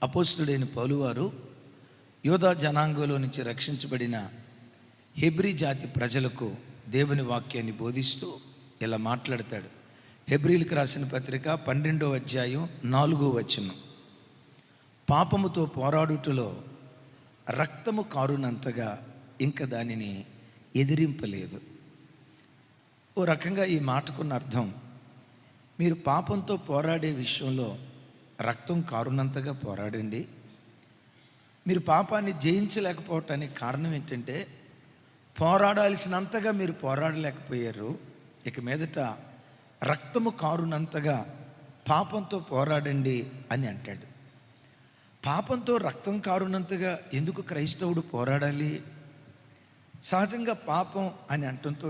అపోస్తలుడైన పౌలువారు యోధా జనాంగంలో నుంచి రక్షించబడిన హెబ్రీ జాతి ప్రజలకు దేవుని వాక్యాన్ని బోధిస్తూ ఇలా మాట్లాడతాడు. హెబ్రీలకు రాసిన పత్రిక 12వ అధ్యాయం 4వ వచనం. పాపముతో పోరాడుటలో రక్తము కారునంతగా ఇంక దానిని ఎదిరింపలేదు. ఓ రకంగా ఈ మాటకున్న అర్థం, మీరు పాపంతో పోరాడే విషయంలో రక్తం కారునంతగా పోరాడండి. మీరు పాపాన్ని జయించలేకపోవటానికి కారణం ఏంటంటే పోరాడాల్సినంతగా మీరు పోరాడలేకపోయారు. ఇక మీదట రక్తము కారునంతగా పాపంతో పోరాడండి అని అంటాడు. పాపంతో రక్తం కారునంతగా ఎందుకు క్రైస్తవుడు పోరాడాలి? సహజంగా పాపం అని అంటంతో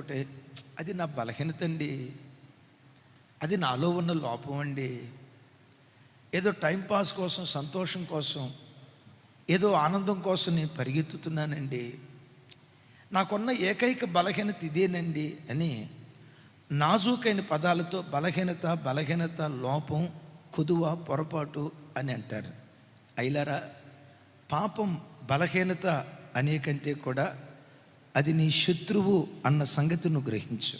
అది నా బలహీనత అండి, అది నాలో ఉన్న లోపం అండి, ఏదో టైంపాస్ కోసం, సంతోషం కోసం, ఏదో ఆనందం కోసం నేను పరిగెత్తుతున్నానండి, నాకున్న ఏకైక బలహీనత ఇదేనండి అని నాజూకైన పదాలతో బలహీనత, లోపం, కొదువ, పొరపాటు అని అంటారు. అయిలారా, పాపం బలహీనత అనే కంటే కూడా అది నీ శత్రువు అన్న సంగతి నువ్వు గ్రహించు.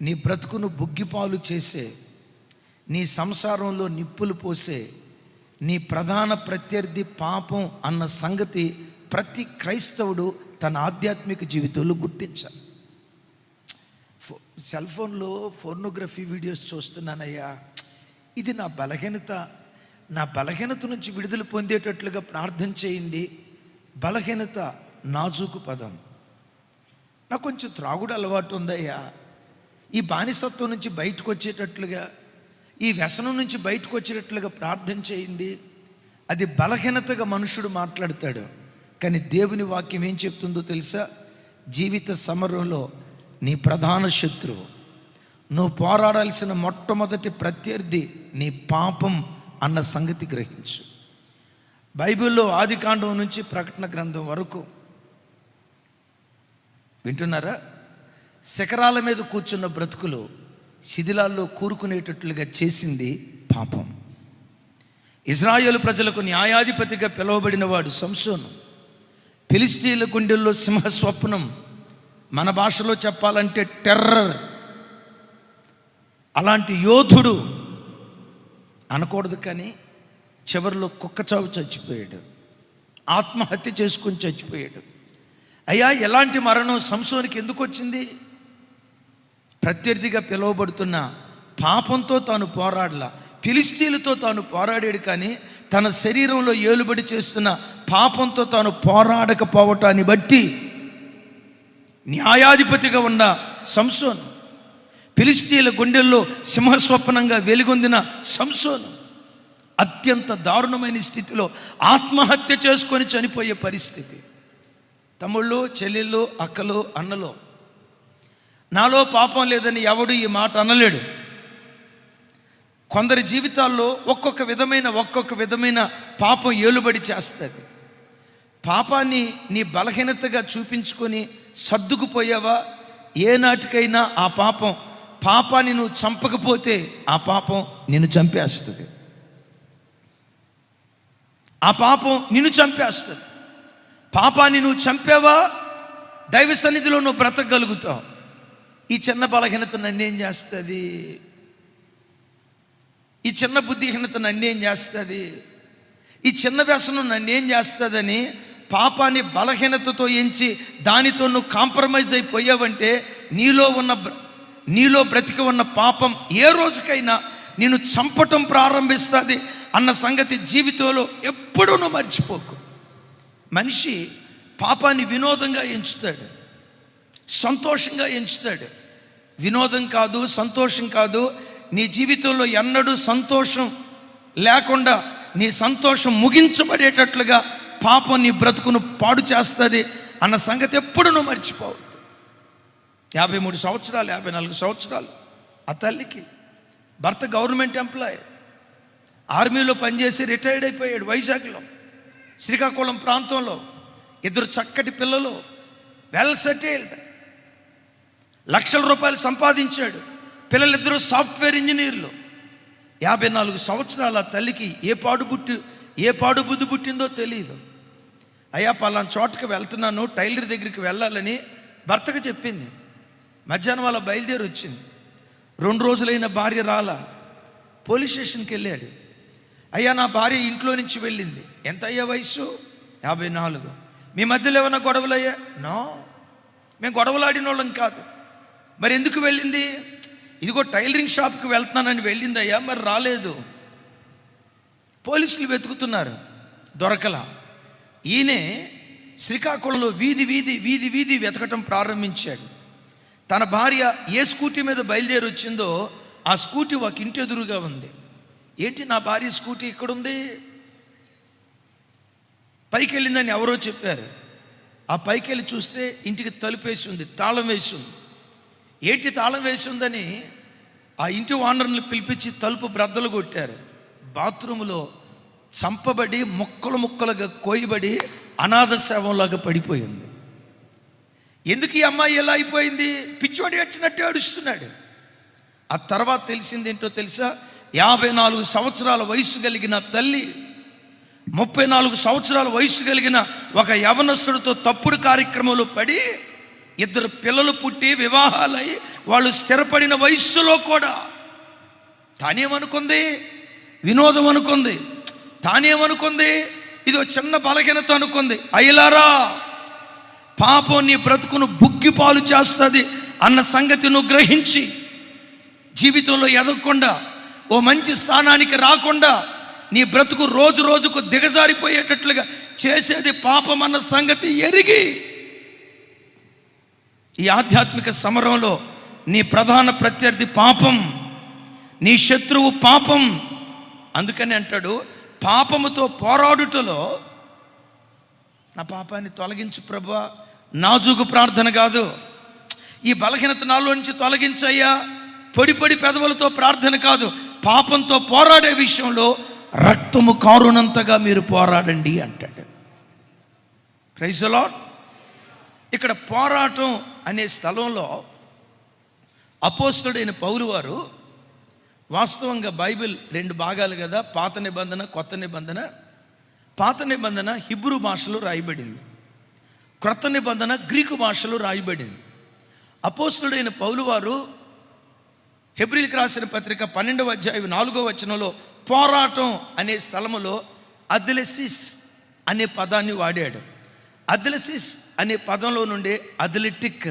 నీ బ్రతుకును బుగ్గిపాలు చేసే, నీ సంసారంలో నిప్పులు పోసే నీ ప్రధాన ప్రత్యర్థి పాపం అన్న సంగతి ప్రతి క్రైస్తవుడు తన ఆధ్యాత్మిక జీవితంలో గుర్తించాలి. సెల్ ఫోన్లో ఫోర్నోగ్రఫీ వీడియోస్ చూస్తున్నానయ్యా, ఇది నా బలహీనత, నా బలహీనత నుంచి విడుదల పొందేటట్లుగా ప్రార్థన చేయండి. బలహీనత నాజూకు పదం. నాకు కొంచెం త్రాగుడు అలవాటు ఉందయ్యా, ఈ బానిసత్వం నుంచి బయటకు వచ్చేటట్లుగా, ఈ వ్యసనం నుంచి బయటకు వచ్చేటట్లుగా ప్రార్థన చేయండి. అది బలహీనతగా మనుషుడు మాట్లాడతాడు. కానీ దేవుని వాక్యం ఏం చెప్తుందో తెలుసా? జీవిత సమరంలో నీ ప్రధాన శత్రువు, నువ్వు పోరాడాల్సిన మొట్టమొదటి ప్రత్యర్థి నీ పాపం అన్న సంగతి గ్రహించు. బైబిల్లో ఆదికాండం నుంచి ప్రకటన గ్రంథం వరకు వింటున్నారా? శిఖరాల మీద కూర్చున్న బ్రతుకులు శిథిలాల్లో కూరుకునేటట్లుగా చేసింది పాపం. ఇజ్రాయేలు ప్రజలకు న్యాయాధిపతిగా పిలువబడిన వాడు సంసోను. ఫిలిష్తీయుల గుండెల్లో సింహ స్వప్నం, మన భాషలో చెప్పాలంటే టెర్రర్. అలాంటి యోధుడు అనకూడదు, కానీ చివరిలో కుక్కచావు చచ్చిపోయాడు, ఆత్మహత్య చేసుకుని చచ్చిపోయాడు. అయ్యా, ఎలాంటి మరణం సంసోనికి ఎందుకు వచ్చింది? ప్రత్యర్థిగా పిలువబడుతున్న పాపంతో తాను పోరాడలా, ఫిలిష్తీయులతో తాను పోరాడాడు. కానీ తన శరీరంలో ఏలుబడి చేస్తున్న పాపంతో తాను పోరాడకపోవటాన్ని బట్టి న్యాయాధిపతిగా ఉన్న సంసోను, ఫిలిష్తీయుల గుండెల్లో సింహస్వప్నంగా వెలుగొందిన సంసోను అత్యంత దారుణమైన స్థితిలో ఆత్మహత్య చేసుకొని చనిపోయే పరిస్థితి. తమ్ముళ్ళు, చెల్లెళ్ళు, అక్కలు, అన్నలో, నాలో పాపం లేదని ఎవడు ఈ మాట అనలేడు. కొందరి జీవితాల్లో ఒక్కొక్క విధమైన పాపం ఏలుబడి చేస్తుంది. పాపాన్ని నీ బలహీనతగా చూపించుకొని సర్దుకుపోయావా? ఏనాటికైనా ఆ పాపాన్ని నువ్వు చంపకపోతే ఆ పాపం నిన్ను చంపేస్తుంది. ఆ పాపం నిన్ను చంపేస్తుంది. పాపాన్ని నువ్వు చంపావా, దైవ సన్నిధిలో నువ్వు బ్రతకగలుగుతావు. ఈ చిన్న బలహీనత నన్నేం చేస్తుంది, ఈ చిన్న బుద్ధిహీనత నన్నేం చేస్తుంది, ఈ చిన్న వ్యసనం నన్నేం చేస్తుందని పాపాన్ని బలహీనతతో ఎంచి దానితో నువ్వు కాంప్రమైజ్ అయిపోయావంటే నీలో బ్రతికి ఉన్న పాపం ఏ రోజుకైనా నిన్ను చంపటం ప్రారంభిస్తుంది అన్న సంగతి జీవితంలో ఎప్పుడూ నువ్వు మర్చిపోకు. మనిషి పాపాన్ని వినోదంగా ఎంచుతాడు, సంతోషంగా ఎంచుతాడు. వినోదం కాదు, సంతోషం కాదు. నీ జీవితంలో ఎన్నడూ సంతోషం లేకుండా నీ సంతోషం ముగించబడేటట్లుగా పాపం నీ బ్రతుకును పాడు చేస్తుంది అన్న సంగతి ఎప్పుడు నువ్వు మర్చిపోవద్దు. 53 సంవత్సరాలు 54 సంవత్సరాలు ఆ తల్లికి భర్త గవర్నమెంట్ ఎంప్లాయ్, ఆర్మీలో పనిచేసి రిటైర్డ్ అయిపోయాడు. వైజాగ్లో, శ్రీకాకుళం ప్రాంతంలో 2 చక్కటి పిల్లలు, వెల్ సెటిల్డ్, లక్షల రూపాయలు సంపాదించాడు. పిల్లలిద్దరూ సాఫ్ట్వేర్ ఇంజనీర్లు. 54 సంవత్సరాల తల్లికి ఏ పాడుబుద్ధి పుట్టిందో తెలియదు. అయ్యా పలానా చోటకి వెళ్తున్నాను, టైలర్ దగ్గరికి వెళ్ళాలని భర్తకు చెప్పింది. మధ్యాహ్నం వాళ్ళ బయలుదేరి వచ్చింది. 2 రోజులైన భార్య రాలా. పోలీస్ స్టేషన్కి వెళ్ళాడు. అయ్యా నా భార్య ఇంట్లో నుంచి వెళ్ళింది. ఎంత అయ్యా వయసు? 54. మీ మధ్యలో ఏమన్నా గొడవలయ్యా? నో, మేము గొడవలాడిన వాళ్ళం కాదు. మరి ఎందుకు వెళ్ళింది? ఇదిగో టైలరింగ్ షాప్కి వెళ్తున్నానని వెళ్ళింది అయ్యా, మరి రాలేదు. పోలీసులు వెతుకుతున్నారు, దొరకలా. ఈయనే శ్రీకాకుళంలో వీధి వెతకటం ప్రారంభించాడు. తన భార్య ఏ స్కూటీ మీద బయలుదేరి వచ్చిందో ఆ స్కూటీ ఒక ఇంటి ఎదురుగా ఉంది. ఏంటి నా భార్య స్కూటీ ఇక్కడుంది? పైకి వెళ్ళిందని ఎవరో చెప్పారు. ఆ పైకి వెళ్ళి చూస్తే ఇంటికి తలుపేసి ఉంది, తాళం వేసి ఉంది. ఏంటి తాళం వేసి ఉందని ఆ ఇంటి ఓనర్ని పిలిపించి తలుపు బ్రద్దలు కొట్టారు. బాత్రూంలో చంపబడి ముక్కలుగా కోయబడి అనాథ శవంలాగా పడిపోయింది. ఎందుకు ఈ అమ్మాయి ఎలా అయిపోయింది? పిచ్చోడి వచ్చినట్టు ఏడుస్తున్నాడు. ఆ తర్వాత తెలిసింది ఏంటో తెలుసా? 54 సంవత్సరాల వయసు కలిగిన తల్లి 34 సంవత్సరాల వయసు కలిగిన ఒక యవనస్తుడితో తప్పుడు కార్యక్రమంలో పడి 2 పిల్లలు పుట్టి వివాహాలై వాళ్ళు స్థిరపడిన వయస్సులో కూడా తానేమనుకుంది? వినోదం అనుకుంది. తానేమనుకుంది? ఇది ఒక చిన్న బలహీనత అనుకుంది. అయ్యలారా, పాపం నీ బ్రతుకును బుగ్గిపాలు చేస్తుంది అన్న సంగతి నువ్వు గ్రహించి జీవితంలో ఎదగకుండా, ఓ మంచి స్థానానికి రాకుండా నీ బ్రతుకు రోజు రోజుకు దిగజారిపోయేటట్లుగా చేసేది పాపం అన్న సంగతి ఎరిగి ఈ ఆధ్యాత్మిక సమరంలో నీ ప్రధాన ప్రత్యర్థి పాపం, నీ శత్రువు పాపం. అందుకని అంటాడు, పాపముతో పోరాడుటలో నా పాపాన్ని తొలగించు ప్రభువా, నాజూకు ప్రార్థన కాదు. ఈ బలహీనత నాలో నుంచి తొలగించయ్యా, పొడి పెదవులతో ప్రార్థన కాదు. పాపంతో పోరాడే విషయంలో రక్తము కారునంతగా మీరు పోరాడండి అంటాడు. Praise the Lord. ఇక్కడ పోరాటం అనే స్థలంలో అపోస్తలుడైన పౌలు వారు, వాస్తవంగా బైబిల్ 2 భాగాలు కదా, పాత నిబంధన, కొత్త నిబంధన. పాత నిబంధన హిబ్రూ భాషలో రాయబడింది, క్రొత్త నిబంధన గ్రీకు భాషలో రాయబడింది. అపోస్తలుడైన పౌలు వారు హెబ్రీలకు రాసిన పత్రిక 12వ అధ్యాయం 4వ వచనంలో పోరాటం అనే స్థలములో అథ్లెసిస్ అనే పదాన్ని వాడాడు. అథ్లెసిస్ అనే పదంలో నుండి అథ్లెటిక్,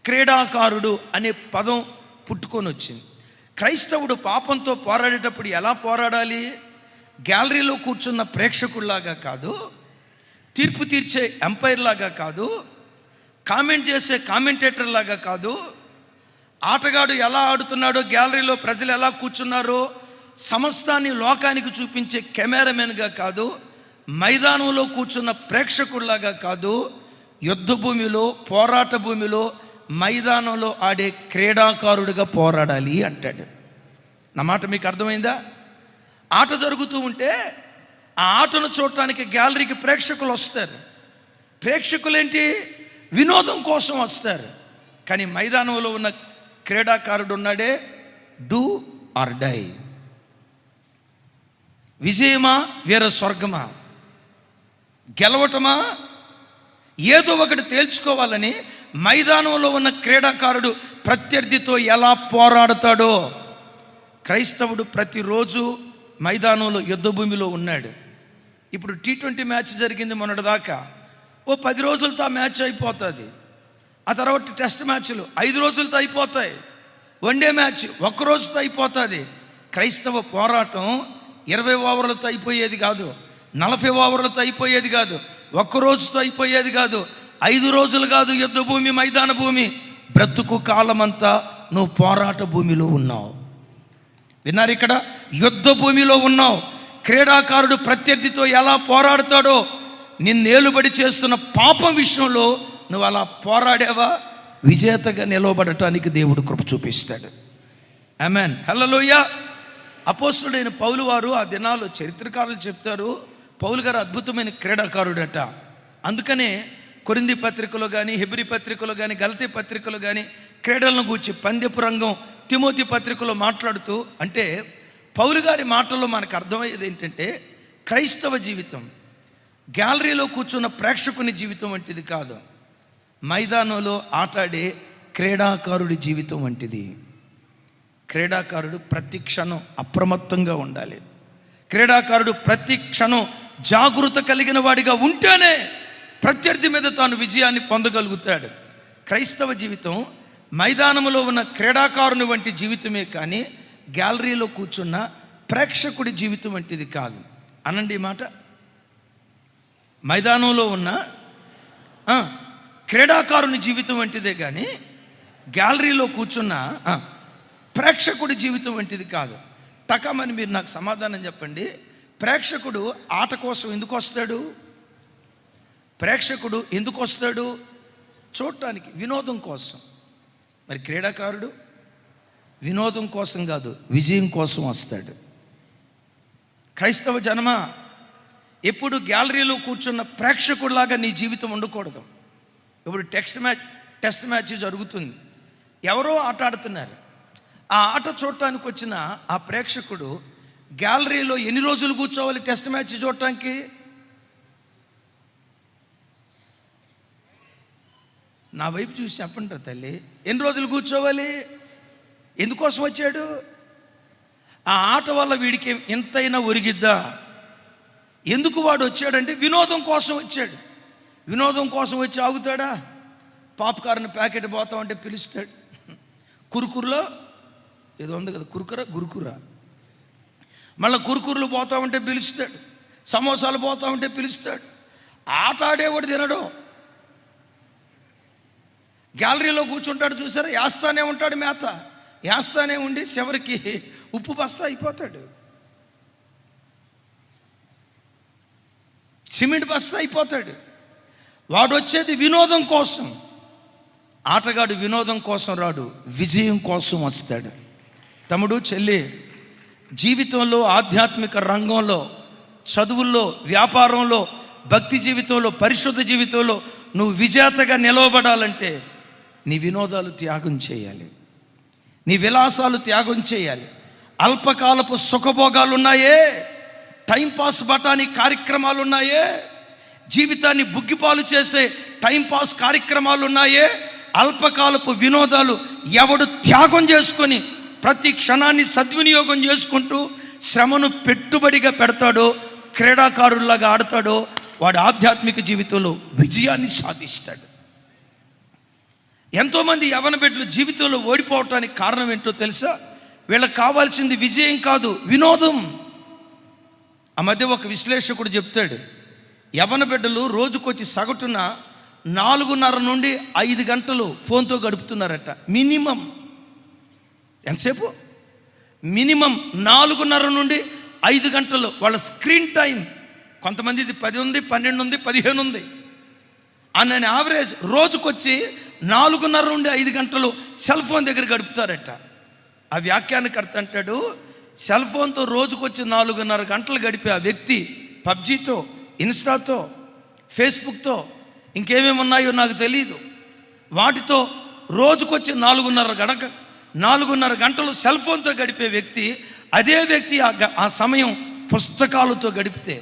క్రీడాకారుడు అనే పదం పుట్టుకొని వచ్చింది. క్రైస్తవుడు పాపంతో పోరాడేటప్పుడు ఎలా పోరాడాలి? గ్యాలరీలో కూర్చున్న ప్రేక్షకుల్లాగా కాదు, తీర్పు తీర్చే ఎంపైర్ లాగా కాదు, కామెంట్ చేసే కామెంటేటర్ లాగా కాదు, ఆటగాడు ఎలా ఆడుతున్నాడో, గ్యాలరీలో ప్రజలు ఎలా కూర్చున్నారో సమస్తాన్ని లోకానికి చూపించే కెమెరామెన్గా కాదు, మైదానంలో కూర్చున్న ప్రేక్షకుల్లాగా కాదు, యుద్ధ భూమిలో, పోరాట భూమిలో, మైదానంలో ఆడే క్రీడాకారుడిగా పోరాడాలి అంటాడు. నా మాట మీకు అర్థమైందా? ఆట జరుగుతూ ఉంటే ఆ ఆటను చూడటానికి గ్యాలరీకి ప్రేక్షకులు వస్తారు. ప్రేక్షకులేంటి? వినోదం కోసం వస్తారు. కానీ మైదానంలో ఉన్న క్రీడాకారుడు ఉన్నాడే, డూ ఆర్ డై. విజయమా వీర స్వర్గమా, గెలవటమా, ఏదో ఒకటి తేల్చుకోవాలని మైదానంలో ఉన్న క్రీడాకారుడు ప్రత్యర్థితో ఎలా పోరాడతాడో క్రైస్తవుడు ప్రతిరోజు మైదానంలో యుద్ధ భూమిలో ఉన్నాడు. ఇప్పుడు T20 మ్యాచ్ జరిగింది మొన్నటిదాకా, ఓ 10 రోజులతో ఆ మ్యాచ్ అయిపోతుంది. ఆ తర్వాత టెస్ట్ మ్యాచ్లు 5 రోజులతో అయిపోతాయి. వన్డే మ్యాచ్ 1 రోజుతో అయిపోతుంది. క్రైస్తవ పోరాటం 20 ఓవర్లతో అయిపోయేది కాదు, 40 ఓవర్లతో అయిపోయేది కాదు, 1 రోజుతో అయిపోయేది కాదు, 5 రోజులు కాదు. యుద్ధ భూమి, మైదాన భూమి, బ్రతుకు కాలమంతా నువ్వు పోరాట భూమిలో ఉన్నావు. విన్నారు? ఇక్కడ యుద్ధ భూమిలో ఉన్నావు. క్రీడాకారుడు ప్రత్యర్థితో ఎలా పోరాడతాడో, నిన్నేలుబడి చేస్తున్న పాపం విషయంలో నువ్వు అలా పోరాడావా, విజేతగా నిలవబడటానికి దేవుడు కృప చూపిస్తాడు. ఆమేన్, హల్లెలూయా. అపోస్తలుడైన పౌలు వారు ఆ దినాల్లో చరిత్రకారులు చెప్తారు, పౌలు గారు అద్భుతమైన క్రీడాకారుడట. అందుకనే కొరింథీ పత్రికలో కానీ, హెబ్రీ పత్రికలో కానీ, గలతీ పత్రికలో కానీ క్రీడలను గూర్చి, పందెపు రంగం, తిమోతి పత్రికలో మాట్లాడుతూ, అంటే పౌలు గారి మాటల్లో మనకు అర్థమయ్యేది ఏంటంటే, క్రైస్తవ జీవితం గ్యాలరీలో కూర్చున్న ప్రేక్షకుని జీవితం వంటిది కాదు, మైదానంలో ఆటాడే క్రీడాకారుడి జీవితం వంటిది. క్రీడాకారుడు ప్రతి క్షణం అప్రమత్తంగా ఉండాలి. క్రీడాకారుడు ప్రతి క్షణం జాగృత కలిగిన వాడిగా ఉంటేనే ప్రత్యర్థి మీద తాను విజయాన్ని పొందగలుగుతాడు. క్రైస్తవ జీవితం మైదానంలో ఉన్న క్రీడాకారుని వంటి జీవితమే కానీ గ్యాలరీలో కూర్చున్న ప్రేక్షకుడి జీవితం వంటిది కాదు. అనండి ఈ మాట. మైదానంలో ఉన్న క్రీడాకారుని జీవితం వంటిదే కానీ గ్యాలరీలో కూర్చున్న ప్రేక్షకుడి జీవితం వంటిది కాదు. టకమని మీరు నాకు సమాధానం చెప్పండి. ప్రేక్షకుడు ఆట కోసం ఎందుకు వస్తాడు? ప్రేక్షకుడు ఎందుకు వస్తాడు? చూడటానికి, వినోదం కోసం. మరి క్రీడాకారుడు వినోదం కోసం కాదు, విజయం కోసం వస్తాడు. క్రైస్తవ జనమా, ఎప్పుడు గ్యాలరీలో కూర్చున్న ప్రేక్షకుడిలాగా నీ జీవితం ఉండకూడదు. ఇప్పుడు టెస్ట్ మ్యాచ్ జరుగుతుంది, ఎవరో ఆట ఆడుతున్నారు. ఆ ఆట చూడటానికి వచ్చిన ఆ ప్రేక్షకుడు గ్యాలరీలో ఎన్ని రోజులు కూర్చోవాలి టెస్ట్ మ్యాచ్ చూడటానికి? నా వైపు చూసి చెప్పండి తల్లి, ఎన్ని రోజులు కూర్చోవాలి? ఎందుకోసం వచ్చాడు? ఆ ఆట వల్ల వీడికి ఎంతైనా ఒరిగిద్దా? ఎందుకు వాడు వచ్చాడంటే వినోదం కోసం వచ్చాడు. వినోదం కోసం వచ్చి ఆగుతాడా? పాప్కార్న్ ప్యాకెట్ పోతామంటే పిలుస్తాడు. కురుకురులో ఏదో ఉంది కదా, గురుకురా, మళ్ళీ కురుకురులు పోతామంటే పిలుస్తాడు. సమోసాలు పోతామంటే పిలుస్తాడు. ఆట ఆడేవాడు తినడు, గ్యాలరీలో కూర్చుంటాడు. చూసారా, వేస్తానే ఉంటాడు, మేత వేస్తానే ఉండి చివరికి ఉప్పు బస్తా అయిపోతాడు, సిమెంట్ బస్తా అయిపోతాడు. వాడు వచ్చేది వినోదం కోసం. ఆటగాడు వినోదం కోసం రాడు, విజయం కోసం వస్తాడు. తమ్ముడు, చెల్లి, జీవితంలో, ఆధ్యాత్మిక రంగంలో, చదువుల్లో, వ్యాపారంలో, భక్తి జీవితంలో, పరిశుద్ధ జీవితంలో నువ్వు విజేతగా నిలవబడాలంటే నీ వినోదాలు త్యాగం చేయాలి, నీ విలాసాలు త్యాగం చేయాలి. అల్పకాలపు సుఖభోగాలు ఉన్నాయే, టైంపాస్ బటానీ కార్యక్రమాలు ఉన్నాయే, జీవితాన్ని బుగ్గిపాలు చేసే టైంపాస్ కార్యక్రమాలు ఉన్నాయే, అల్పకాలపు వినోదాలు ఎవడు త్యాగం చేసుకొని ప్రతి క్షణాన్ని సద్వినియోగం చేసుకుంటూ శ్రమను పెట్టుబడిగా పెడతాడో, క్రీడాకారుల్లాగా ఆడతాడో, వాడు ఆధ్యాత్మిక జీవితంలో విజయాన్ని సాధిస్తాడు. ఎంతోమంది యవ్వన బిడ్డలు జీవితంలో ఓడిపోవటానికి కారణం ఏంటో తెలుసా? వీళ్ళకి కావాల్సింది విజయం కాదు, వినోదం. ఆ మధ్య ఒక విశ్లేషకుడు చెప్తాడు, యవ్వన బిడ్డలు రోజుకొచ్చి సగటున 4:30 నుండి 5 గంటలు ఫోన్తో గడుపుతున్నారట. మినిమం ఎంతసేపు? మినిమం 4:30 నుండి 5 గంటలు వాళ్ళ స్క్రీన్ టైం. కొంతమందిది 10 ఉంది, 12 ఉంది, 15 ఉంది. అన్న యావరేజ్ రోజుకొచ్చి 4:30 నుండి 5 గంటలు సెల్ ఫోన్ దగ్గర గడుపుతారట. ఆ వ్యాఖ్యానకర్త అంటాడు, సెల్ ఫోన్తో రోజుకొచ్చి 4:30 గంటలు గడిపే ఆ వ్యక్తి పబ్జీతో, ఇన్స్టాతో, ఫేస్బుక్తో, ఇంకేమేమి ఉన్నాయో నాకు తెలియదు, వాటితో రోజుకొచ్చి 4:30 గంటలు సెల్ ఫోన్తో గడిపే వ్యక్తి, అదే వ్యక్తి ఆ సమయం పుస్తకాలతో గడిపితే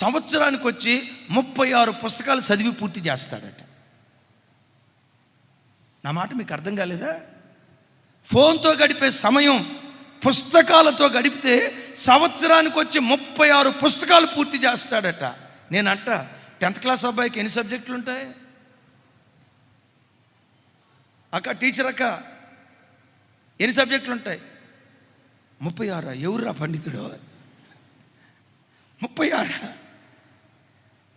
సంవత్సరానికి వచ్చి 36 పుస్తకాలు చదివి పూర్తి చేస్తాడట. నా మాట మీకు అర్థం కాలేదా? ఫోన్తో గడిపే సమయం పుస్తకాలతో గడిపితే సంవత్సరానికి వచ్చి 36 పుస్తకాలు పూర్తి చేస్తాడట. నేనంట 10th క్లాస్ అబ్బాయికి ఎన్ని సబ్జెక్టులు ఉంటాయి? అక్క, టీచర్ అక్క, ఎన్ని సబ్జెక్టులు ఉంటాయి? 36. ఎవరురా పండితుడు? 36.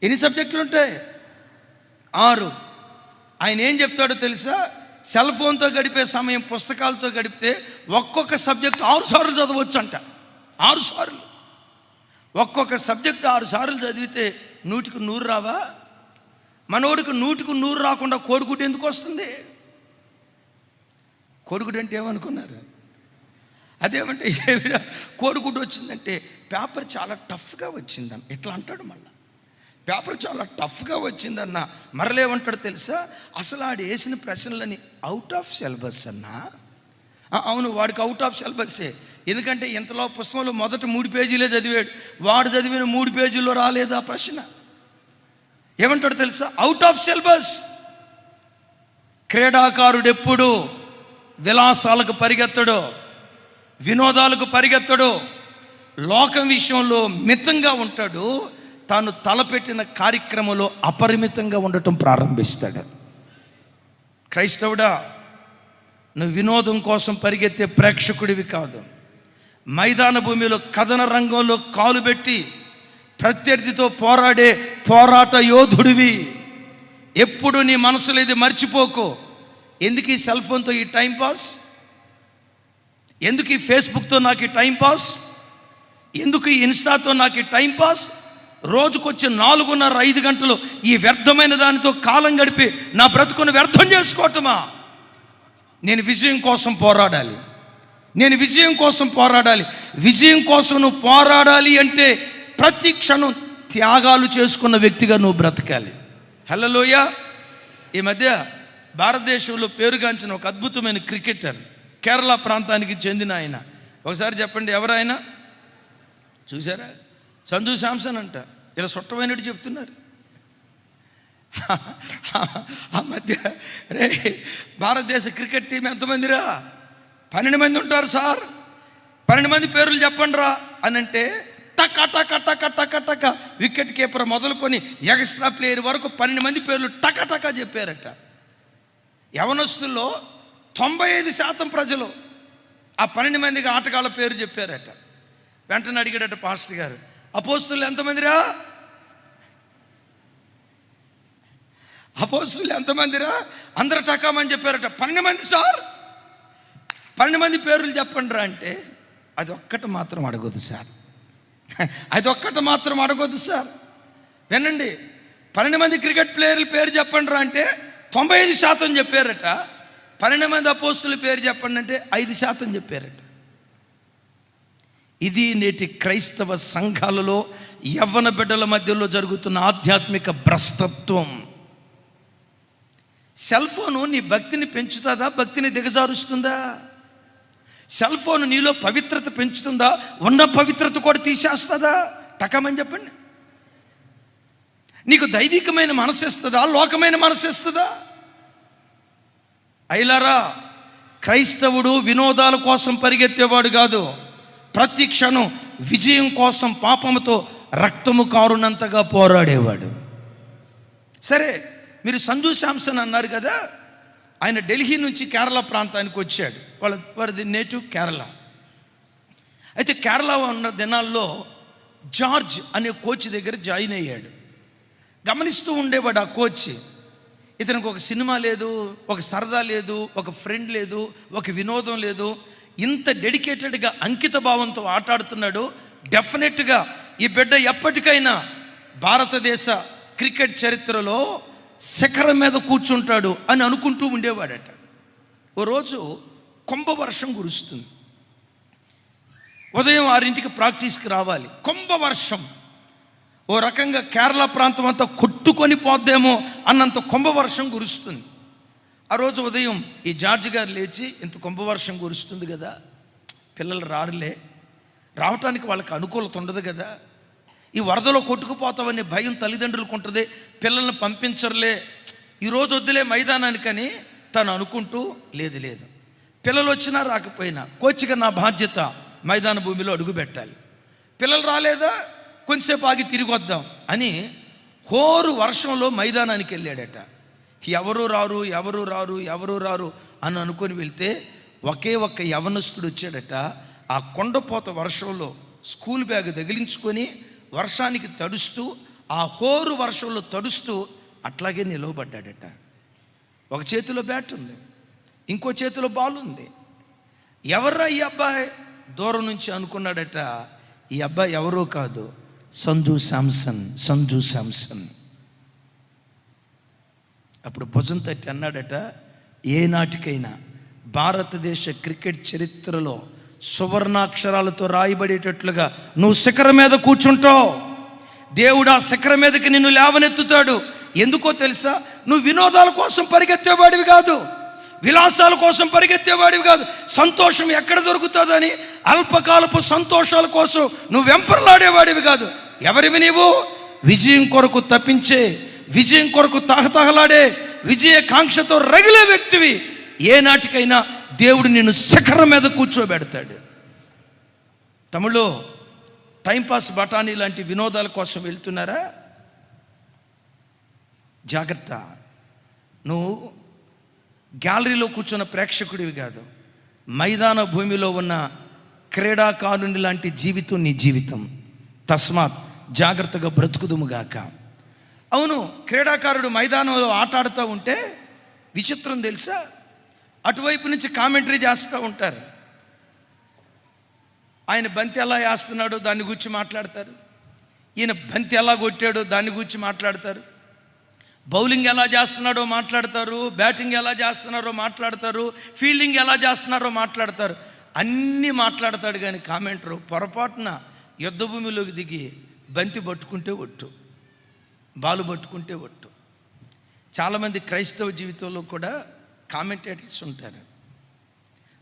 ఎన్ని సబ్జెక్టులు ఉంటాయి? 6. ఆయన ఏం చెప్తాడో తెలుసా? సెల్ ఫోన్తో గడిపే సమయం పుస్తకాలతో గడిపితే ఒక్కొక్క సబ్జెక్ట్ 6 సార్లు చదవచ్చు అంట. 6 సార్లు. ఒక్కొక్క సబ్జెక్ట్ 6 సార్లు చదివితే 100కి 100 రావా? మనోడికి 100కి 100 రాకుండా కోడిగుడ్డు ఎందుకు వస్తుంది? కోడిగుడ్డు అంటే ఏమనుకున్నారు? అదేమంటే కోడిగుడ్డు వచ్చిందంటే పేపర్ చాలా టఫ్గా వచ్చిందన్న, ఇట్లా అంటాడు. మళ్ళీ పేపర్ చాలా టఫ్గా వచ్చిందన్న, మరలేమంటాడు తెలుసా? అసలు ఆడు వేసిన ప్రశ్నలని అవుట్ ఆఫ్ సిలబస్ అన్నా, అవును, వాడికి అవుట్ ఆఫ్ సిలబస్సే. ఎందుకంటే ఇంతలో పుస్తకంలో మొదట 3 పేజీలే చదివాడు. వాడు చదివిన 3 పేజీల్లో రాలేదు ఆ ప్రశ్న. ఏమంటాడు తెలుసా? Out of syllabus. క్రీడాకారుడు ఎప్పుడు విలాసాలకు పరిగెత్తడు, వినోదాలకు పరిగెత్తడు, లోకం విషయంలో మితంగా ఉంటాడు. తాను తలపెట్టిన కార్యక్రమంలో అపరిమితంగా ఉండటం ప్రారంభిస్తాడు. క్రైస్తవుడా, నువ్వు వినోదం కోసం పరిగెత్తే ప్రేక్షకుడివి కాదు. మైదాన భూమిలో కథన రంగంలో కాలు పెట్టి ప్రత్యర్థితో పోరాడే పోరాట యోధుడివి. ఎప్పుడు నీ మనసులో ఇది మర్చిపోకు. ఎందుకు ఈ సెల్ ఫోన్తో ఈ టైంపాస్? ఎందుకు ఈ ఫేస్బుక్తో నాకు ఈ టైంపాస్? ఎందుకు ఈ ఇన్స్టాతో నాకు ఈ టైంపాస్? రోజుకొచ్చి 4:30-5 గంటలు ఈ వ్యర్థమైన దానితో కాలం గడిపి నా బ్రతుకును వ్యర్థం చేసుకోవటమా? నేను విజయం కోసం పోరాడాలి. నేను విజయం కోసం పోరాడాలి. విజయం కోసం నువ్వు పోరాడాలి అంటే ప్రతి క్షణం త్యాగాలు చేసుకున్న వ్యక్తిగా నువ్వు బ్రతకాలి. హల్లెలూయా. ఈ మధ్య భారతదేశంలో పేరుగాంచిన ఒక అద్భుతమైన క్రికెటర్, కేరళ ప్రాంతానికి చెందిన ఆయన. ఒకసారి చెప్పండి, ఎవరైనా చూసారా? సంజు శాంసన్ అంట. ఇలా సుట్టమైనట్టు చెప్తున్నారు. ఆ మధ్య రే, భారతదేశ క్రికెట్ టీం ఎంతమందిరా? 12 మంది ఉంటారు సార్. 12 మంది పేర్లు చెప్పండి రా అని అంటే టక టక టక టక టక వికెట్ కీపర్ మొదలుకొని ఎక్స్ట్రా ప్లేయర్ వరకు 12 మంది పేర్లు టక టక చెప్పారట. యవనస్తుల్లో 95% ప్రజలు ఆ 12 మందికి ఆటగాళ్ళ పేరు చెప్పారట. వెంటనే అడిగాడట పాస్టర్ గారు, అపోస్తులు ఎంతమందిరా? అపోస్తులు ఎంతమందిరా? అందరు టకామని చెప్పారట. 12 మంది సార్. 12 మంది పేర్లు చెప్పండి రా అంటే అది ఒక్కటి మాత్రం అడగొద్దు సార్. అది ఒక్కటి మాత్రం అడగొద్దు సార్. వినండి, 12 మంది క్రికెట్ ప్లేయర్ల పేరు చెప్పండి రా అంటే 95% చెప్పారట. 12 మంది అపోస్తుల పేరు చెప్పండి అంటే 5% చెప్పారట. ఇది నేటి క్రైస్తవ సంఘాలలో యవ్వన బిడ్డల మధ్యలో జరుగుతున్న ఆధ్యాత్మిక భ్రష్టత్వం. సెల్ ఫోను నీ భక్తిని పెంచుతుందా, భక్తిని దిగజారుస్తుందా? సెల్ ఫోన్ నీలో పవిత్రత పెంచుతుందా, ఉన్న పవిత్రత కూడా తీసేస్తుందా? టకమని చెప్పండి. నీకు దైవికమైన మనసు ఇస్తుందా, లోకమైన మనసు ఇస్తుందా? అయిలారా, క్రైస్తవుడు వినోదాల కోసం పరిగెత్తేవాడు కాదు. ప్రతి క్షణం విజయం కోసం పాపముతో రక్తము కారునంతగా పోరాడేవాడు. సరే, మీరు సంజు శాంసన్ అన్నారు కదా, ఆయన ఢిల్లీ నుంచి కేరళ ప్రాంతానికి వచ్చాడు. వారిది నేటివ్ కేరళ. అయితే కేరళ ఉన్న దినాల్లో జార్జ్ అనే కోచ్ దగ్గర జాయిన్ అయ్యాడు. గమనిస్తూ ఉండేవాడు ఆ కోచ్. ఇతనికి ఒక సినిమా లేదు, ఒక సరదా లేదు, ఒక ఫ్రెండ్ లేదు, ఒక వినోదం లేదు. ఇంత డెడికేటెడ్గా అంకిత భావంతో ఆటాడుతున్నాడు. డెఫినెట్గా ఈ బిడ్డ ఎప్పటికైనా భారతదేశ క్రికెట్ చరిత్రలో శిఖరం మీద కూర్చుంటాడు అని అనుకుంటూ ఉండేవాడట. ఓ రోజు కుంభవర్షం కురుస్తుంది. ఉదయం 6ంటికి ప్రాక్టీస్కి రావాలి. కుంభవర్షం ఓ రకంగా కేరళ ప్రాంతం అంతా కొట్టుకొని పోద్దేమో అన్నంత కుంభవర్షం కురుస్తుంది. ఆ రోజు ఉదయం ఈ జార్జ్ గారు లేచి, ఇంత కుంభవర్షం కురుస్తుంది కదా, పిల్లలు రారులే, రావటానికి వాళ్ళకి అనుకూలత ఉండదు కదా, ఈ వరదలో కొట్టుకుపోతామనే భయం తల్లిదండ్రులకు ఉంటుంది, పిల్లల్ని పంపించరులే, ఈరోజు వద్దులే మైదానానికని తను అనుకుంటూ, లేదు పిల్లలు వచ్చినా రాకపోయినా కోచ్గా నా బాధ్యత మైదాన భూమిలో అడుగు పెట్టాలి. పిల్లలు రాలేదా, కొంచెంసేపు ఆగి తిరిగి వద్దాం అని హోరు వర్షంలో మైదానానికి వెళ్ళాడట. ఎవరు రారు అని అనుకొని వెళ్తే ఒకే ఒక్క యవనస్తుడు వచ్చాడట. ఆ కొండపోత వర్షంలో స్కూల్ బ్యాగ్ తగిలించుకొని వర్షానికి తడుస్తూ, ఆ హోరు వర్షంలో తడుస్తూ అట్లాగే నిలవబడ్డాడట. ఒక చేతిలో బ్యాట్ ఉంది, ఇంకో చేతిలో బాల్ ఉంది. ఎవర్రా ఈ అబ్బాయి? దూరం నుంచి అనుకున్నాడట, ఈ అబ్బాయి ఎవరో కాదు, సంజు శాంసన్. అప్పుడు భుజం తట్టి అన్నాడట, ఏనాటికైనా భారతదేశ క్రికెట్ చరిత్రలో సువర్ణాక్షరాలతో రాయబడేటట్లుగా నువ్వు శిఖరం మీద కూర్చుంటావు. దేవుడు ఆ శిఖరం మీదకి నిన్ను లేవనెత్తుతాడు. ఎందుకో తెలుసా? నువ్వు వినోదాల కోసం పరిగెత్తేవాడివి కాదు, విలాసాల కోసం పరిగెత్తేవాడివి కాదు. సంతోషం ఎక్కడ దొరుకుతుందని అల్పకాలపు సంతోషాల కోసం నువ్వు వెంపర్లాడేవాడివి కాదు. ఎవరివి నీవు? విజయం కొరకు తప్పించే, విజయం కొరకు తహతహలాడే, విజయకాంక్షతో రగిలే వ్యక్తివి. ఏనాటికైనా దేవుడు నిన్ను శిఖరం మీద కూర్చోబెడతాడు. తమ్ముళ్ళు, టైంపాస్ బఠానీ లాంటి వినోదాల కోసం వెళ్తున్నారా? జాగ్రత్త. నువ్వు గ్యాలరీలో కూర్చున్న ప్రేక్షకుడివి కాదు, మైదాన భూమిలో ఉన్న క్రీడాకారుని లాంటి జీవితం నీ జీవితం. తస్మాత్ జాగ్రత్తగా బ్రతుకుదుముగాక. అవును, క్రీడాకారుడు మైదానంలో ఆట ఆడుతూ ఉంటే విచిత్రం తెలుసా? అటువైపు నుంచి కామెంటరీ చేస్తూ ఉంటారు. ఆయన బంతి ఎలా వేస్తున్నాడో దాన్ని గురించి మాట్లాడతారు, ఈయన బంతి ఎలా కొట్టాడో దాన్ని గురించి మాట్లాడతారు, బౌలింగ్ ఎలా చేస్తున్నాడో మాట్లాడతారు, బ్యాటింగ్ ఎలా చేస్తున్నారో మాట్లాడతారు, ఫీల్డింగ్ ఎలా చేస్తున్నారో మాట్లాడతారు. అన్నీ మాట్లాడతాడు. కానీ కామెంటరు పొరపాటున యుద్ధ భూమిలోకి దిగి బంతి పట్టుకుంటే ఒట్టు, బాలు పట్టుకుంటే ఒట్టు. చాలామంది క్రైస్తవ జీవితంలో కూడా కామెంటేటర్స్ ఉంటారు.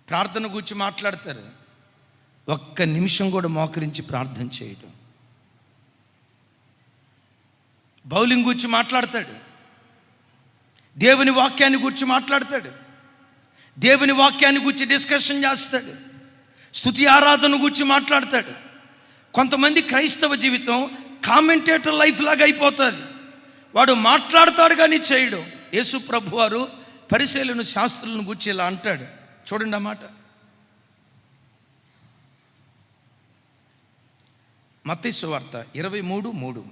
ప్రార్థన గురించి మాట్లాడతారు, ఒక్క నిమిషం కూడా మోకరించి ప్రార్థన చేయడం. బౌలింగ్ గురించి మాట్లాడతాడు, దేవుని వాక్యాన్ని గురించి మాట్లాడతాడు, దేవుని వాక్యాన్ని గురించి డిస్కషన్ చేస్తాడు, స్తుతి ఆరాధన గురించి మాట్లాడతాడు. కొంతమంది క్రైస్తవ జీవితం కామెంటేటర్ లైఫ్ లాగా అయిపోతుంది. వాడు మాట్లాడతాడు కానీ చేయడు. యేసు ప్రభు వారు పరిశీలన శాస్త్రులను గురించి ఇలా అంటాడు, చూడండి ఆ మాట. మత్తయి సువార్త 23:3.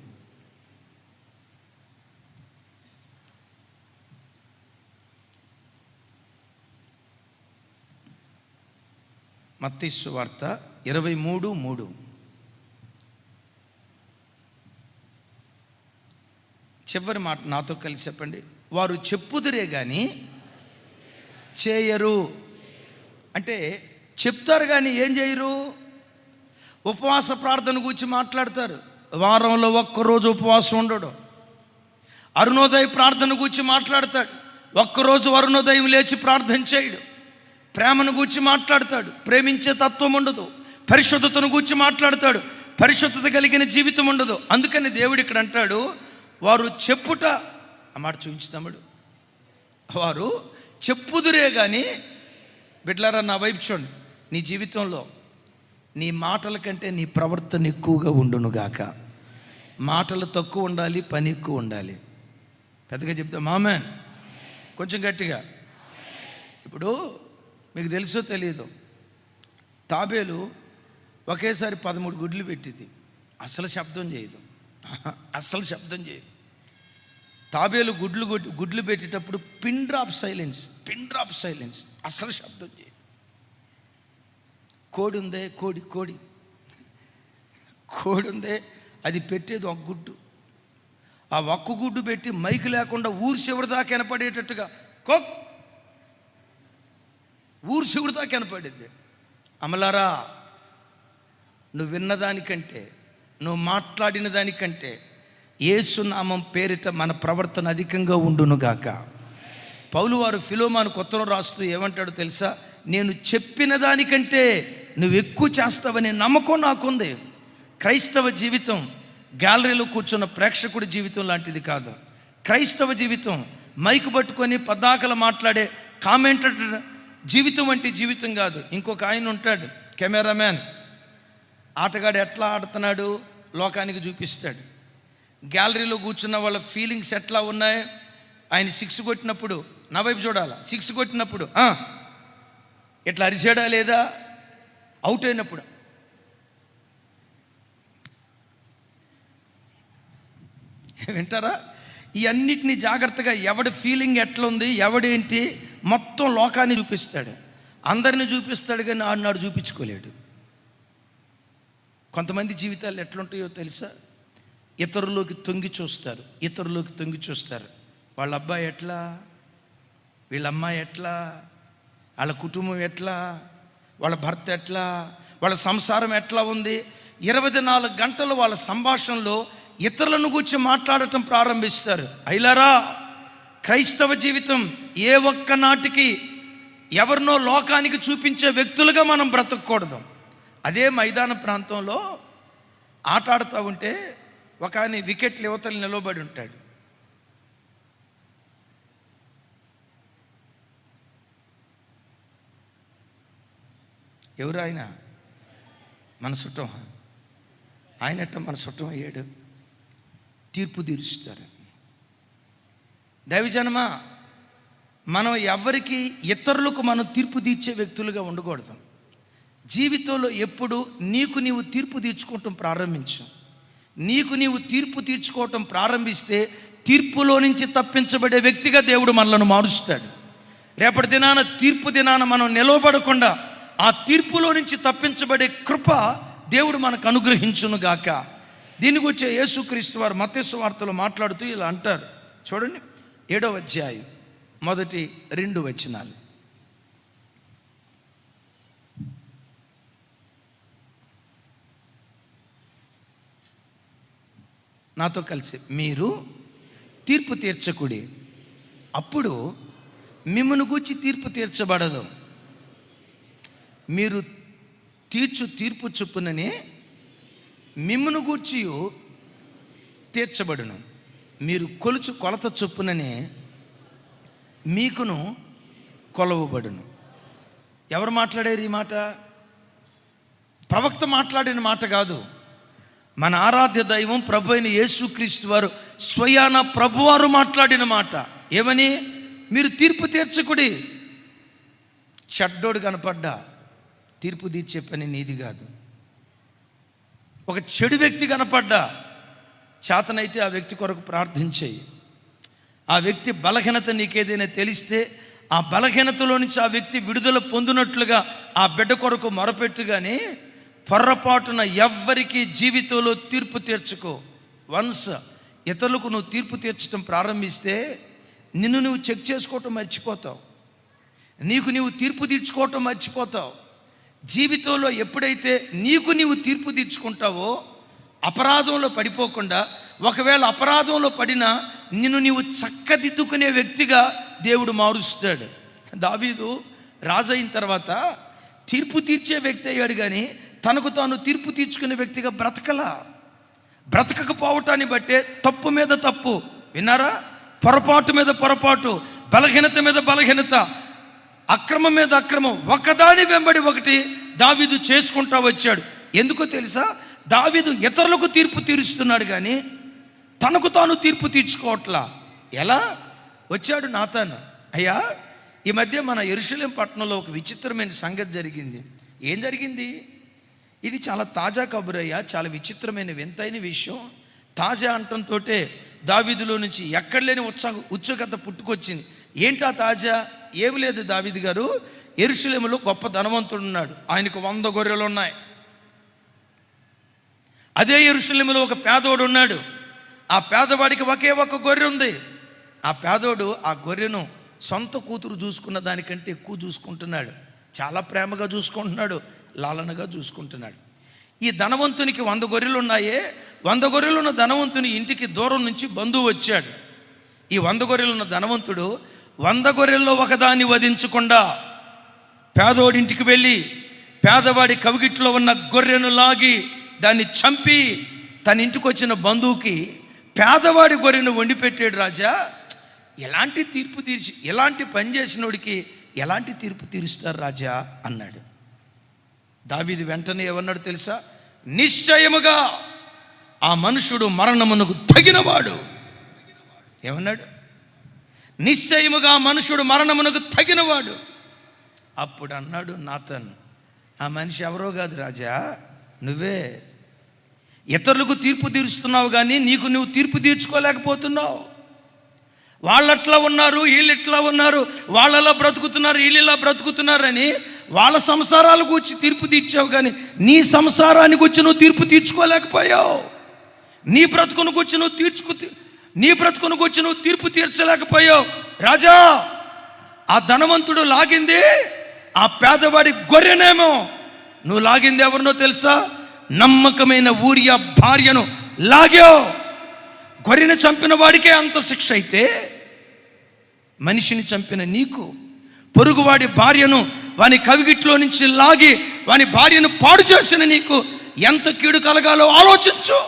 మత్తయి సువార్త 23:3. చివరి మాట నాతో కలిసి చెప్పండి. వారు చెప్పుదురే కానీ చేయరు. అంటే చెప్తారు కానీ ఏం చేయరు. ఉపవాస ప్రార్థన గురించి మాట్లాడతారు, వారంలో ఒక్కరోజు ఉపవాసం ఉండడు. అరుణోదయ ప్రార్థన గురించి మాట్లాడతాడు, ఒక్కరోజు అరుణోదయం లేచి ప్రార్థన చేయడు. ప్రేమను గూర్చి మాట్లాడతాడు, ప్రేమించే తత్వం ఉండదు. పరిశుద్ధతను గూర్చి మాట్లాడతాడు, పరిశుద్ధత కలిగిన జీవితం ఉండదు. అందుకని దేవుడు ఇక్కడ అంటాడు, వారు చెప్పుట, ఆ మాట చూపించుతాడు, వారు చెప్పుదురే కానీ. బిడ్డలారా, నా వైపు చూడండి. నీ జీవితంలో నీ మాటల కంటే నీ ప్రవర్తన ఎక్కువగా ఉండునుగాక. మాటలు తక్కువ ఉండాలి, పని ఎక్కువ ఉండాలి. పెద్దగా చెప్తాం ఆమేన్. కొంచెం గట్టిగా. ఇప్పుడు మీకు తెలుసో తెలియదు, తాబేలు ఒకేసారి 13 గుడ్లు పెట్టింది. అసలు శబ్దం చేయదు, అస్సలు శబ్దం చేయదు. తాబేలు గుడ్లు పెట్టేటప్పుడు పిన్ డ్రాప్ సైలెన్స్, అస్సలు శబ్దం చేయదు. కోడి ఉందే, కోడి ఉందే, అది పెట్టేది ఒక గుడ్డు. ఆ ఒక్క గుడ్డు పెట్టి మైకు లేకుండా ఊరు చివరి దాకా వినపడేటట్టుగా ఊరు చివరి దాకా వినపడింది. అమలారా, నువ్వు విన్నదానికంటే, నువ్వు మాట్లాడిన దానికంటే యేసు నామం పేరిట మన ప్రవర్తన అధికంగా ఉండునుగాక. పౌలు వారు ఫిలోమాను ఉత్తరం రాస్తూ ఏమంటాడో తెలుసా? నేను చెప్పిన దానికంటే నువ్వు ఎక్కువ చేస్తావనే నమ్మకం నాకుంది. క్రైస్తవ జీవితం గ్యాలరీలో కూర్చున్న ప్రేక్షకుడి జీవితం లాంటిది కాదు. క్రైస్తవ జీవితం మైకు పట్టుకొని పద్దాకలు మాట్లాడే కామెంటేటర్ జీవితం వంటి జీవితం కాదు. ఇంకొక ఆయన ఉంటాడు, కెమెరామ్యాన్. ఆటగాడు ఎట్లా ఆడుతున్నాడు లోకానికి చూపిస్తాడు. గ్యాలరీలో కూర్చున్న వాళ్ళ ఫీలింగ్స్ ఎట్లా ఉన్నాయి. ఆయన 6 కొట్టినప్పుడు నా వైపు చూడాలా, 6 కొట్టినప్పుడు ఇట్లా అరిచాడా లేదా, అవుట్ అయినప్పుడు వింటారా? ఈ అన్నిటినీ జాగ్రత్తగా ఎవడి ఫీలింగ్ ఎట్లుంది, ఎవడేంటి మొత్తం లోకాన్ని చూపిస్తాడు. అందరిని చూపిస్తాడు కానీ ఆడినాడు చూపించుకోలేడు. కొంతమంది జీవితాలు ఎట్లుంటాయో తెలుసా? ఇతరులోకి తొంగి చూస్తారు. వాళ్ళ అబ్బాయి ఎట్లా, వీళ్ళ అమ్మాయి ఎట్లా, వాళ్ళ కుటుంబం ఎట్లా, వాళ్ళ భర్త ఎట్లా, వాళ్ళ సంసారం ఎట్లా ఉంది. 24 గంటలు వాళ్ళ సంభాషణలో ఇతరులను గురించి మాట్లాడటం ప్రారంభిస్తారు. అయిలారా, క్రైస్తవ జీవితం ఏ ఒక్క నాటికి ఎవరినో లోకానికి చూపించే వ్యక్తులుగా మనం బ్రతకూడదు. అదే మైదాన ప్రాంతంలో ఆట ఆడుతూ ఉంటే ఒక ఆయన వికెట్లు యువతలు నిలబడి ఉంటాడు. ఎవరు ఆయన? మన చుట్టం. ఆయనట్ట మన చుట్టం అయ్యాడు. తీర్పు తీరుస్తారు. దైవజనమా, మనం ఎవరికి ఇతరులకు మనం తీర్పు తీర్చే వ్యక్తులుగా ఉండకూడదు. జీవితంలో ఎప్పుడు నీకు నీవు తీర్పు తీర్చుకోవటం ప్రారంభించు. నీకు నీవు తీర్పు తీర్చుకోవటం ప్రారంభిస్తే తీర్పులో నుంచి తప్పించబడే వ్యక్తిగా దేవుడు మనలను మారుస్తాడు. రేపటి దినాన తీర్పు దినాన మనం నిలవబడకుండా ఆ తీర్పులో నుంచి తప్పించబడే కృప దేవుడు మనకు అనుగ్రహించునుగాక. దీని గురించి యేసుక్రీస్తు వారు మత్తయి సువార్తలో మాట్లాడుతూ ఇలా అంటారు. చూడండి, 7వ అధ్యాయం మొదటి 2 వచనాలు. నాతో కలిసి, మీరు తీర్పు తీర్చకుడి, అప్పుడు మిమ్మును గూర్చి తీర్పు తీర్చబడదు. మీరు తీర్చు తీర్పు చొప్పుననే మిమ్మును గూర్చి తీర్చబడును. మీరు కొలుచు కొలత చొప్పుననే మీకును కొలవబడును. ఎవరు మాట్లాడారు ఈ మాట? ప్రవక్త మాట్లాడిన మాట కాదు. మన ఆరాధ్య దైవం ప్రభు అయిన యేసుక్రీస్తు వారు స్వయాన ప్రభువారు మాట్లాడిన మాట. ఏమని? మీరు తీర్పు తీర్చకుడి. చెడ్డోడు కనపడ్డా తీర్పు తీర్చే పని నీది కాదు. ఒక చెడు వ్యక్తి కనపడ్డా చేతనైతే ఆ వ్యక్తి కొరకు ప్రార్థించేయి. ఆ వ్యక్తి బలహీనత నీకేదైనా తెలిస్తే ఆ బలహీనతలో నుంచి ఆ వ్యక్తి విడుదల పొందినట్లుగా ఆ బిడ్డ కొరకు మొరపెట్టుగానే పొర్రపాటున ఎవ్వరికి జీవితంలో తీర్పు తీర్చుకో. వన్స్ ఇతరులకు నువ్వు తీర్పు తీర్చడం ప్రారంభిస్తే నిన్ను నువ్వు చెక్ చేసుకోవటం మర్చిపోతావు. నీకు నీవు తీర్పు తీర్చుకోవటం మర్చిపోతావు. జీవితంలో ఎప్పుడైతే నీకు నీవు తీర్పు తీర్చుకుంటావో అపరాధంలో పడిపోకుండా, ఒకవేళ అపరాధంలో పడినా నిన్ను నీవు చక్కదిద్దుకునే వ్యక్తిగా దేవుడు మారుస్తాడు. దావీదు రాజు అయిన తర్వాత తీర్పు తీర్చే వ్యక్తి అయ్యాడు, కానీ తనకు తాను తీర్పు తీర్చుకునే వ్యక్తిగా బ్రతకకపోవటాన్ని బట్టే తప్పు మీద తప్పు, విన్నారా? పొరపాటు మీద పొరపాటు, బలహీనత మీద బలహీనత, అక్రమం మీద అక్రమం, ఒకదాని వెంబడి ఒకటి దావీదు చేసుకుంటా వచ్చాడు. ఎందుకో తెలుసా? దావీదు ఇతరులకు తీర్పు తీరుస్తున్నాడు, కానీ తనకు తాను తీర్పు తీర్చుకోవట్లా. ఎలా వచ్చాడు నాతాను? అయ్యా, ఈ మధ్య మన యెరూషలేం పట్టణంలో ఒక విచిత్రమైన సంగతి జరిగింది. ఏం జరిగింది? ఇది చాలా తాజా కబురయ్యా, చాలా విచిత్రమైన వింతైన విషయం. తాజా అంటంతో దావీదులో నుంచి ఎక్కడ లేని ఉత్సుకత పుట్టుకొచ్చింది. ఏంటా తాజా? ఏమి లేదు దావీదు గారు, యెరూషలేములో గొప్ప ధనవంతుడు ఉన్నాడు. ఆయనకు 100 గొర్రెలు ఉన్నాయి. అదే యెరూషలేములో ఒక పేదోడు ఉన్నాడు. ఆ పేదవాడికి ఒకే ఒక గొర్రె ఉంది. ఆ పేదోడు ఆ గొర్రెను సొంత కూతురు చూసుకున్న దానికంటే ఎక్కువ చూసుకుంటున్నాడు. చాలా ప్రేమగా చూసుకుంటున్నాడు, లాలనగా చూసుకుంటున్నాడు. ఈ ధనవంతునికి 100 గొర్రెలు ఉన్నాయే. 100 గొర్రెలు ఉన్న ధనవంతుని ఇంటికి దూరం నుంచి బంధువు వచ్చాడు. ఈ 100 గొర్రెలు ఉన్న ధనవంతుడు 100 గొర్రెల్లో ఒకదాన్ని వధించకుండా పేదోడింటికి వెళ్ళి పేదవాడి కవిగిట్లో ఉన్న గొర్రెను లాగి దాన్ని చంపి తన ఇంటికి వచ్చిన బంధువుకి పేదవాడి గొర్రెను వండి పెట్టాడు. రాజా, ఎలాంటి తీర్పు తీర్చి, ఎలాంటి పని చేసినోడికి ఎలాంటి తీర్పు తీరుస్తారు రాజా అన్నాడు. దావీదు వెంటనే ఏమన్నాడు తెలుసా? నిశ్చయముగా ఆ మనుషుడు మరణమునకు తగినవాడు. ఏమన్నాడు? నిశ్చయముగా మనుషుడు మరణమునకు తగినవాడు. అప్పుడు అన్నాడు నాతాను, ఆ మనిషి ఎవరో కాదు రాజా, నువ్వే. ఇతరులకు తీర్పు తీరుస్తున్నావు, కానీ నీకు నువ్వు తీర్పు తీర్చుకోలేకపోతున్నావు. వాళ్ళట్లా ఉన్నారు, వీళ్ళు ఇట్లా ఉన్నారు, వాళ్ళలా బ్రతుకుతున్నారు, వీళ్ళలా బ్రతుకుతున్నారని వాళ్ళ సంసారాల గురించి తీర్పు తీర్చావు, కానీ నీ సంసారాన్ని గురించి నువ్వు తీర్పు తీర్చుకోలేకపోయావు. నీ బ్రతుకును గురించి నువ్వు తీర్పు తీర్చలేకపోయావు. రాజా, ఆ ధనవంతుడు లాగింది ఆ పేదవాడి గొర్రెనేమో, నువ్వు లాగింది ఎవరినో తెలుసా? నమ్మకమైన ఊరియా భార్యను లాగావు. గొర్రెను చంపిన వాడికే అంత శిక్ష అయితే మనిషిని చంపిన నీకు పొరుగువాడి భార్యను వాని కవిగిట్లో నుంచి లాగి వాని భార్యను పాడు చేసిన నీకు ఎంత కీడు కలగాలో ఆలోచించు.